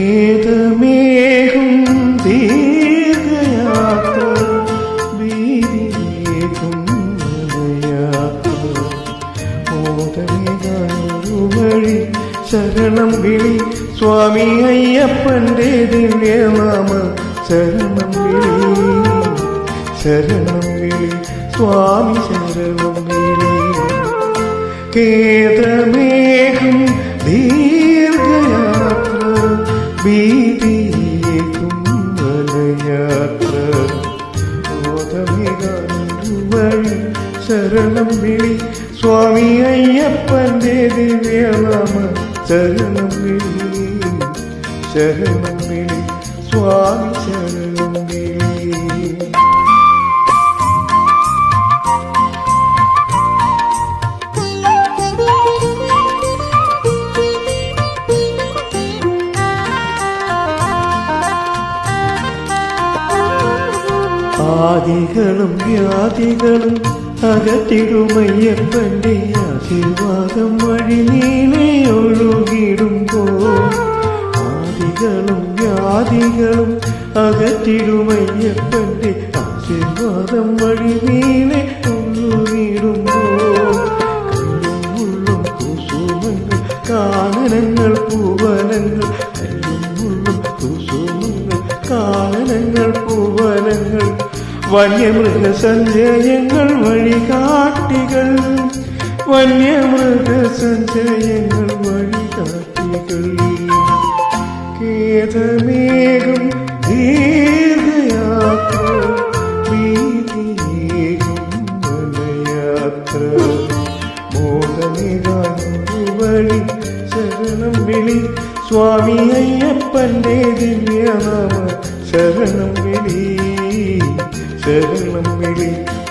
ഖേദമേഘം ദീർഘയാത്ര ഭീതിയേകും യാത്ര മോദമേകാനൊരു വഴി ശരണം വിളി സ്വാമി അയ്യപ്പന്റെ ദിവ്യനാമ ശരണം വിളി ശരണം വിളി സ്വാമി ശരണം വിളി ഖേദമേഘം ദീർഘയാത്ര ഭീതിയേകും വനയാത്ര ബോധമേകാനൊരു വഴി ശരണം വിളി സ്വാമി അയ്യപ്പന്റെ ദിവ്യനാമ ശരണം വിളി ശരണം വിളി സ്വാമി ശരണം വിളി ആദികളും വ്യാധികളും അകറ്റിടുമയ്യപ്പന്റെ ആശീർവാദം വഴി നീളെ ഒഴുകിടുമ്പോൾ ആദികളും വ്യാധികളും അകറ്റിടുമയ്യപ്പന്റെ ആശീർവാദം വഴി നീളെ ഒഴുകിടുമ്പോൾ കല്ലും മുള്ളും കുസുമങ്ങൾ കാനനങ്ങൾ പൂവനങ്ങൾ കല്ലും മുള്ളും കുസുമങ്ങൾ കാനനങ്ങൾ പൂവനങ്ങൾ വന്യമൃഗസഞ്ചയങ്ങൾ വഴികാട്ടികൾ വന്യമൃഗസഞ്ചയങ്ങൾ വഴികാട്ടികൾ ഖേദമേഘം ദീർഘയാത്ര ഭീതിയേകും വനയാത്ര മോദമേകാനൊരു വഴി ശരണം വിളി സ്വാമി അയ്യപ്പന്റെ ദിവ്യനാമ ശരണം വിളി ശരണം വിളി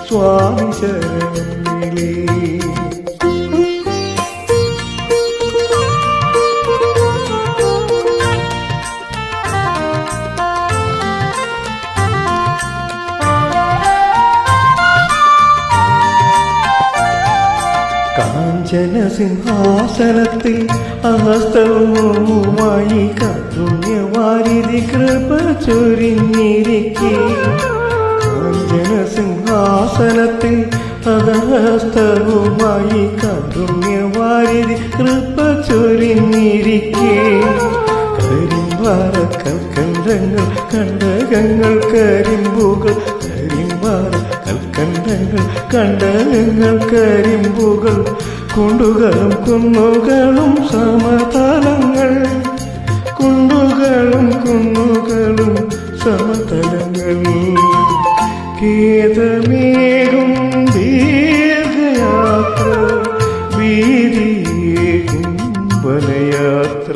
സ്വാമി ശരണം വിളി കാഞ്ചന സിംഹാസനത്തിൽ അഹസ്തവുമായി കാരുണ്യവാരിധി കൃപ ചൊരിഞ്ഞിരിക്കെ കാഞ്ചന സിംഹാസനത്തിൽ അഹസ്തവുമായി കാരുണ്യവാരിധി കൃപ ചൊരിഞ്ഞിരിക്കെ കരിമ്പാറ കൽക്കണ്ടങ്ങൾ കണ്ടകങ്ങൾ കരിമ്പുകൾ കരിമ്പാറ കൽക്കണ്ടങ്ങൾ കണ്ടകങ്ങൾ കരിമ്പുകൾ കുണ്ടുകളും കുന്നുകളും സമതലങ്ങൾ കുണ്ടുകളും കുന്നുകളും സമതലങ്ങൾ ഖേദമേഘം ദീർഘയാത്ര ഭീതിയേകും വനയാത്ര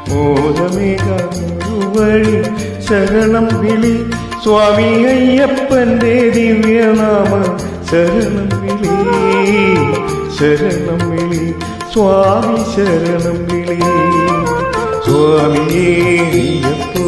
മോദമേകാനൊരു വഴി ശരണം വിളി സ്വാമി അയ്യപ്പന്റെ ദിവ്യനാമ ശരണം വിളി ശരണം വിളി സ്വാമി ശരണം വിളി സ്വാമിയേ അയ്യപ്പ